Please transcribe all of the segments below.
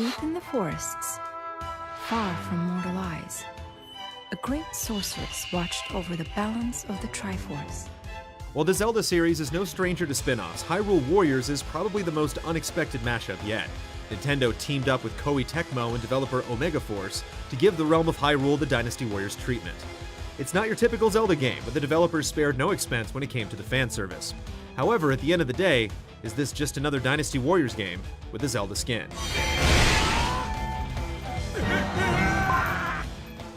Deep in the forests, far from mortal eyes, a great sorceress watched over the balance of the Triforce. While the Zelda series is no stranger to spin-offs, Hyrule Warriors is probably the most unexpected mashup yet. Nintendo teamed up with Koei Tecmo and developer Omega Force to give the realm of Hyrule the Dynasty Warriors treatment. It's not your typical Zelda game, but the developers spared no expense when it came to the fan service. However, at the end of the day, is this just another Dynasty Warriors game with a Zelda skin?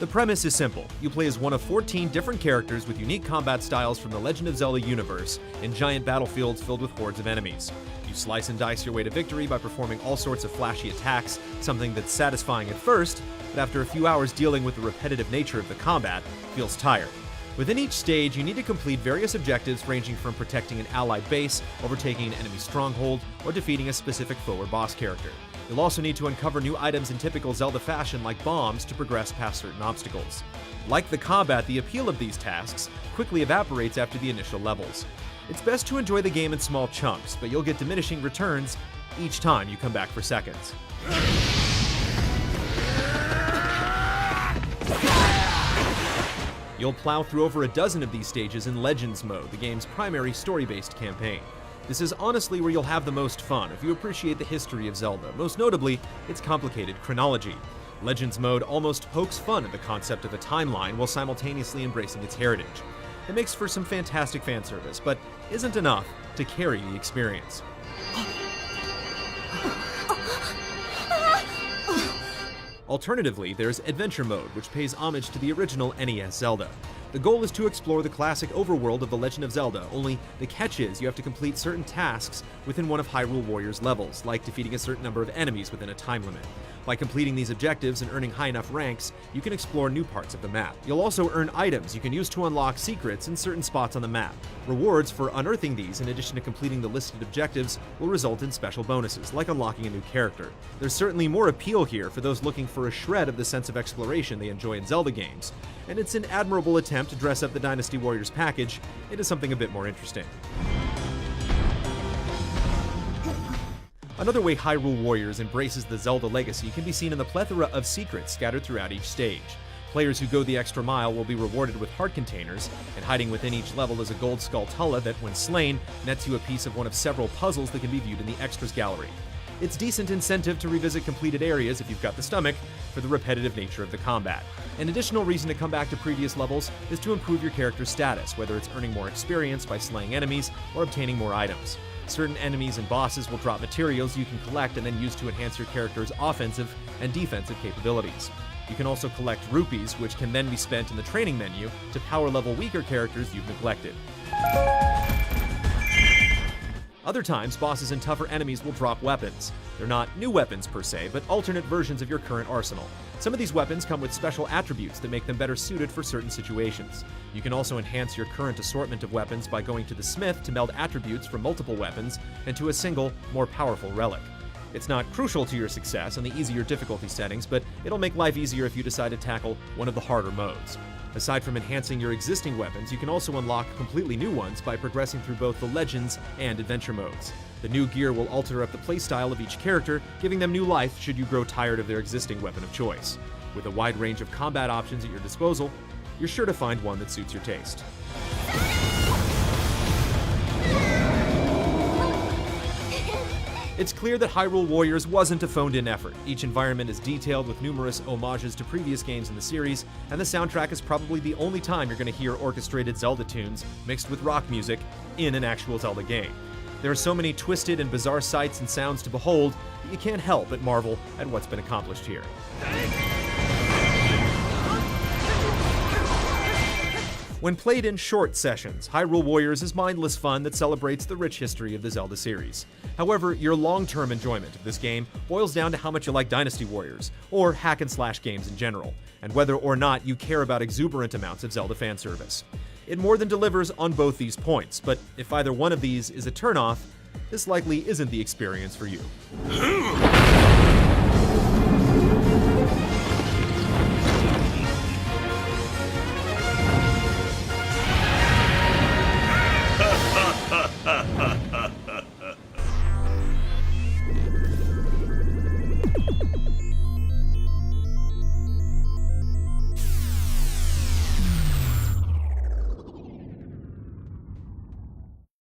The premise is simple. You play as one of 14 different characters with unique combat styles from the Legend of Zelda universe in giant battlefields filled with hordes of enemies. You slice and dice your way to victory by performing all sorts of flashy attacks, something that's satisfying at first, but after a few hours dealing with the repetitive nature of the combat, feels tired. Within each stage, you need to complete various objectives ranging from protecting an allied base, overtaking an enemy stronghold, or defeating a specific foe or boss character. You'll also need to uncover new items in typical Zelda fashion like bombs to progress past certain obstacles. Like the combat, the appeal of these tasks quickly evaporates after the initial levels. It's best to enjoy the game in small chunks, but you'll get diminishing returns each time you come back for seconds. You'll plow through over a dozen of these stages in Legends mode, the game's primary story-based campaign. This is honestly where you'll have the most fun if you appreciate the history of Zelda, most notably its complicated chronology. Legends mode almost pokes fun at the concept of a timeline while simultaneously embracing its heritage. It makes for some fantastic fan service, but isn't enough to carry the experience. Alternatively, there's Adventure Mode, which pays homage to the original NES Zelda. The goal is to explore the classic overworld of The Legend of Zelda, only the catch is you have to complete certain tasks within one of Hyrule Warriors' levels, like defeating a certain number of enemies within a time limit. By completing these objectives and earning high enough ranks, you can explore new parts of the map. You'll also earn items you can use to unlock secrets in certain spots on the map. Rewards for unearthing these, in addition to completing the listed objectives, will result in special bonuses, like unlocking a new character. There's certainly more appeal here for those looking for a shred of the sense of exploration they enjoy in Zelda games, and it's an admirable attempt to dress up the Dynasty Warriors package into something a bit more interesting. Another way Hyrule Warriors embraces the Zelda legacy can be seen in the plethora of secrets scattered throughout each stage. Players who go the extra mile will be rewarded with heart containers, and hiding within each level is a gold skull Tulla that, when slain, nets you a piece of one of several puzzles that can be viewed in the extras gallery. It's decent incentive to revisit completed areas if you've got the stomach for the repetitive nature of the combat. An additional reason to come back to previous levels is to improve your character's status, whether it's earning more experience by slaying enemies or obtaining more items. Certain enemies and bosses will drop materials you can collect and then use to enhance your character's offensive and defensive capabilities. You can also collect rupees, which can then be spent in the training menu to power level weaker characters you've neglected. Other times, bosses and tougher enemies will drop weapons. They're not new weapons per se, but alternate versions of your current arsenal. Some of these weapons come with special attributes that make them better suited for certain situations. You can also enhance your current assortment of weapons by going to the smith to meld attributes from multiple weapons into a single, more powerful relic. It's not crucial to your success on the easier difficulty settings, but it'll make life easier if you decide to tackle one of the harder modes. Aside from enhancing your existing weapons, you can also unlock completely new ones by progressing through both the Legends and Adventure modes. The new gear will alter up the playstyle of each character, giving them new life should you grow tired of their existing weapon of choice. With a wide range of combat options at your disposal, you're sure to find one that suits your taste. It's clear that Hyrule Warriors wasn't a phoned-in effort. Each environment is detailed with numerous homages to previous games in the series, and the soundtrack is probably the only time you're going to hear orchestrated Zelda tunes mixed with rock music in an actual Zelda game. There are so many twisted and bizarre sights and sounds to behold that you can't help but marvel at what's been accomplished here. When played in short sessions, Hyrule Warriors is mindless fun that celebrates the rich history of the Zelda series. However, your long-term enjoyment of this game boils down to how much you like Dynasty Warriors, or hack-and-slash games in general, and whether or not you care about exuberant amounts of Zelda fan service. It more than delivers on both these points, but if either one of these is a turnoff, this likely isn't the experience for you.